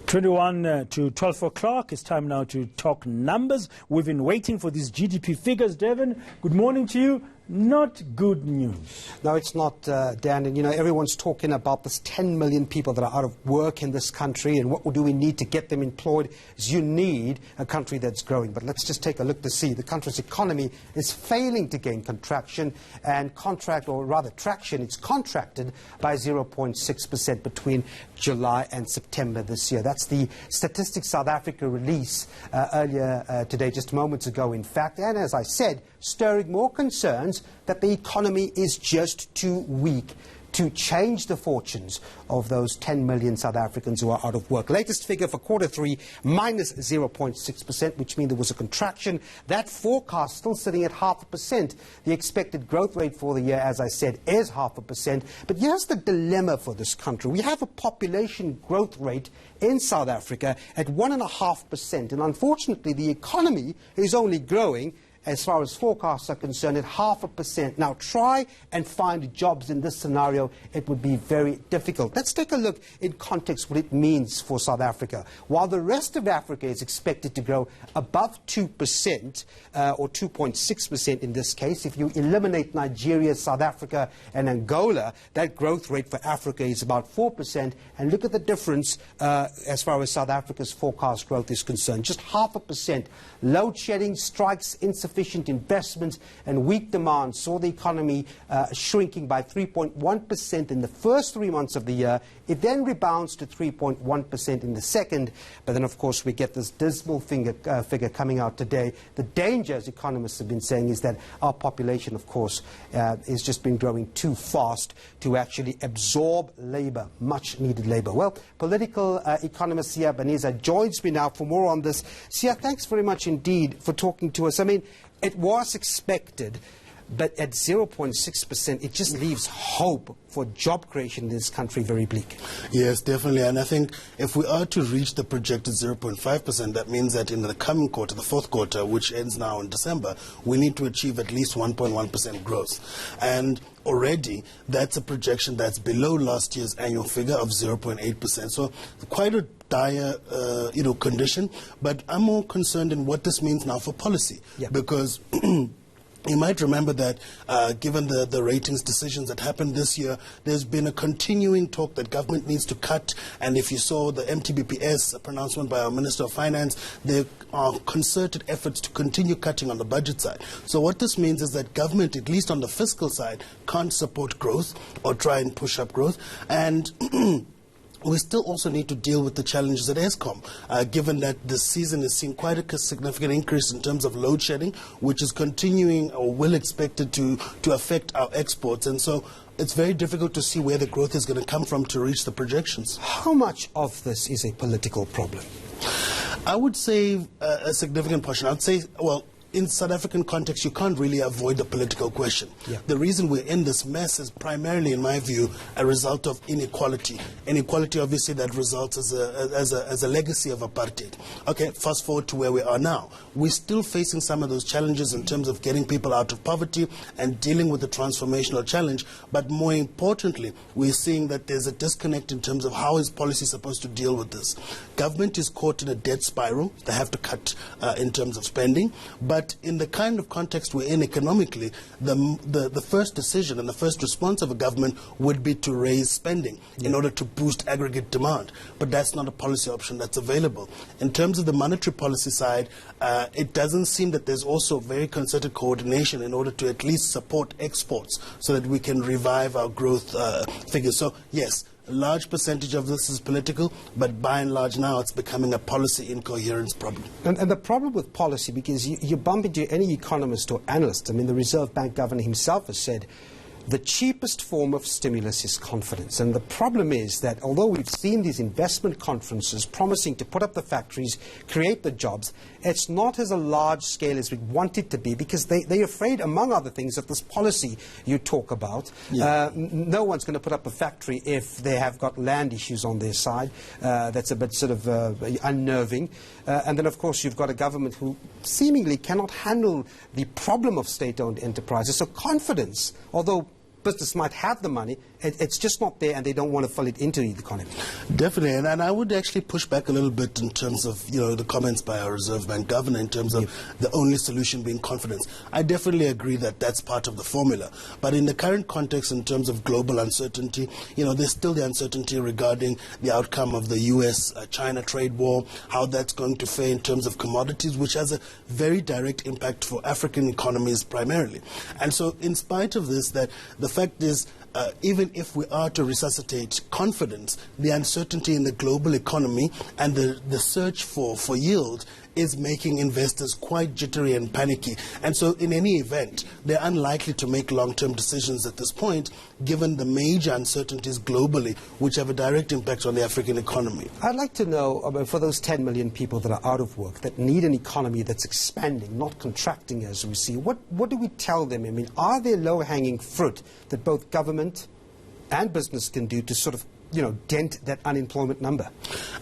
21 to 12 o'clock. It's time now to talk numbers. We've been waiting for these GDP figures. Devin, good morning to you. Not good news. No, it's not, Dan. And, you know, everyone's talking about this 10 million people that are out of work in this country and what do we need to get them employed. Is you need a country that's growing. But let's just take a look to see. The country's economy is failing to gain contraction and traction. It's contracted by 0.6% between July and September this year. That's the Statistics South Africa release earlier today, just moments ago, in fact. And as I said, stirring more concerns that the economy is just too weak to change the fortunes of those 10 million South Africans who are out of work. Latest figure for Q3, minus 0.6%, which means there was a contraction. That forecast still sitting at 0.5%. The expected growth rate for the year, as I said, is 0.5%. But here's the dilemma for this country. We have a population growth rate in South Africa at 1.5%. And unfortunately, the economy is only growing, as far as forecasts are concerned, at 0.5%. Now, try and find jobs in this scenario. It would be very difficult. Let's take a look in context what it means for South Africa. While the rest of Africa is expected to grow above 2%, or 2.6% in this case, if you eliminate Nigeria, South Africa, and Angola, that growth rate for Africa is about 4%. And look at the difference as far as South Africa's forecast growth is concerned. Just 0.5%. Load shedding, strikes, insufficient investment and weak demand saw the economy shrinking by 3.1% in the first 3 months of the year. It then rebounds to 3.1% in the second. But then, of course, we get this dismal figure coming out today. The danger, as economists have been saying, is that our population, of course, has just been growing too fast to actually absorb labor, much needed labor. Well, political economist Siya Baneza joins me now for more on this. Siya, thanks very much indeed for talking to us. I mean, it was expected, but at 0.6%, it just leaves hope for job creation in this country very bleak. Yes, definitely. And I think if we are to reach the projected 0.5%, that means that in the coming quarter, the fourth quarter, which ends now in December, we need to achieve at least 1.1% growth. And already, that's a projection that's below last year's annual figure of 0.8%. So quite a dire condition. But I'm more concerned in what this means now for policy. Yep. Because you might remember that given the ratings decisions that happened this year, there's been a continuing talk that government needs to cut. And if you saw the MTBPS pronouncement by our Minister of Finance, there are concerted efforts to continue cutting on the budget side. So what this means is that government, at least on the fiscal side, can't support growth or try and push up growth. And we still also need to deal with the challenges at Eskom, given that this season is seeing quite a significant increase in terms of load shedding, which is continuing or will expected to affect our exports. And so it's very difficult to see where the growth is going to come from to reach the projections. How much of this is a political problem? I would say a significant portion. I would say, well, in South African context, you can't really avoid the political question. Yeah. The reason we're in this mess is primarily, in my view, a result of inequality. Inequality, obviously, that results as a legacy of apartheid. Okay, fast forward to where we are now. We're still facing some of those challenges in terms of getting people out of poverty and dealing with the transformational challenge. But more importantly, we're seeing that there's a disconnect in terms of how is policy supposed to deal with this. Government is caught in a debt spiral. They have to cut in terms of spending. But in the kind of context we're in economically, the first decision and the first response of a government would be to raise spending in order to boost aggregate demand. But that's not a policy option that's available. In terms of the monetary policy side, it doesn't seem that there's also very concerted coordination in order to at least support exports so that we can revive our growth figures. So, yes, a large percentage of this is political, but by and large now it's becoming a policy incoherence problem. And the problem with policy, because you bump into any economist or analyst, I mean, the Reserve Bank governor himself has said, the cheapest form of stimulus is confidence. And the problem is that although we've seen these investment conferences promising to put up the factories, create the jobs, it's not as a large scale as we want it to be, because they're afraid, among other things, of this policy you talk about. Yeah. No one's going to put up a factory if they have got land issues on their side. That's a bit sort of unnerving. And then, of course, you've got a government who seemingly cannot handle the problem of state-owned enterprises. So confidence, although business might have the money, it's just not there, and they don't want to fill it into the economy. Definitely, and I would actually push back a little bit in terms of the comments by our Reserve Bank governor in terms of the only solution being confidence. I definitely agree that that's part of the formula, but in the current context, in terms of global uncertainty, there's still the uncertainty regarding the outcome of the U.S.-China trade war, how that's going to fare in terms of commodities, which has a very direct impact for African economies primarily. And so in spite of this, that the fact is, even if we are to resuscitate confidence, the uncertainty in the global economy and the search for yield is making investors quite jittery and panicky. And so in any event, they're unlikely to make long-term decisions at this point, given the major uncertainties globally, which have a direct impact on the African economy. I'd like to know, for those 10 million people that are out of work, that need an economy that's expanding, not contracting as we see, what do we tell them? I mean, are there low-hanging fruit that both government and business can do to sort of dent that unemployment number?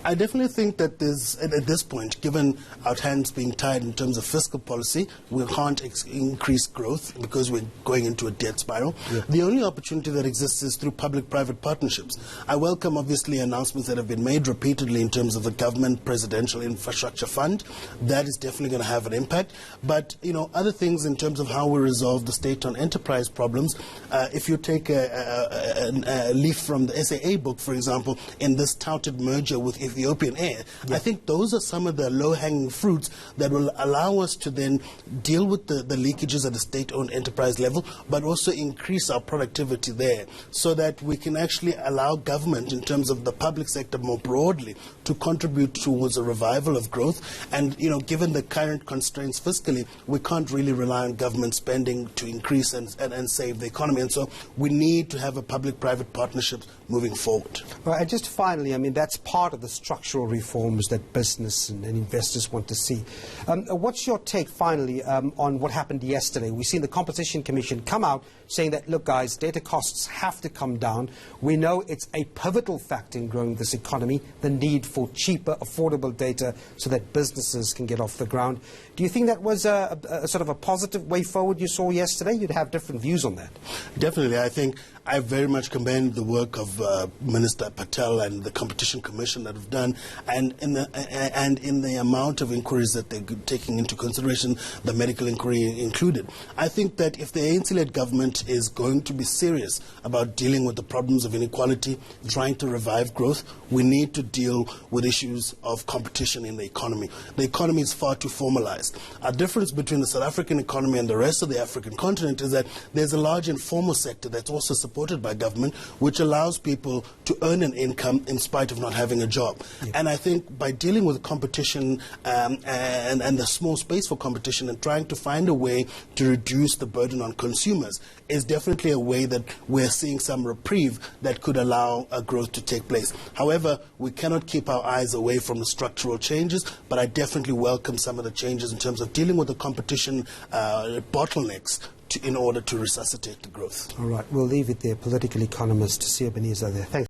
I definitely think that there's, at this point, given our hands being tied in terms of fiscal policy, we can't increase growth because we're going into a debt spiral. The only opportunity that exists is through public-private partnerships. I welcome, obviously, announcements that have been made repeatedly in terms of the government presidential infrastructure fund. That is definitely going to have an impact. But, other things in terms of how we resolve the state-owned enterprise problems, if you take a leaf from the SAA book, for example, in this touted merger with Ethiopian Air, I think those are some of the low-hanging fruits that will allow us to then deal with the leakages at the state-owned enterprise level, but also increase our productivity there, so that we can actually allow government, in terms of the public sector more broadly, to contribute towards a revival of growth. And, given the current constraints fiscally, we can't really rely on government spending to increase and save the economy. And so we need to have a public-private partnership moving forward. Well, and just finally, I mean, that's part of the structural reforms that business and investors want to see. What's your take, finally, on what happened yesterday? We've seen the Competition Commission come out saying that, look, guys, data costs have to come down. We know it's a pivotal factor in growing this economy, the need for cheaper, affordable data so that businesses can get off the ground. Do you think that was a sort of a positive way forward you saw yesterday? You'd have different views on that. Definitely. I think I very much commend the work of Minister Patel and the Competition Commission that have done, and in the amount of inquiries that they're taking into consideration, the medical inquiry included. I think that if the ANC-led government is going to be serious about dealing with the problems of inequality, trying to revive growth, we need to deal with issues of competition in the economy. The economy is far too formalized. A difference between the South African economy and the rest of the African continent is that there's a large informal sector that's also supported by government, which allows people to earn an income in spite of not having a job. And I think by dealing with competition and the small space for competition and trying to find a way to reduce the burden on consumers is definitely a way that we're seeing some reprieve that could allow growth to take place. However, we cannot keep our eyes away from the structural changes, but I definitely welcome some of the changes in terms of dealing with the competition bottlenecks in order to resuscitate the growth. All right, we'll leave it there. Political economist Siya Beneza there. Thanks.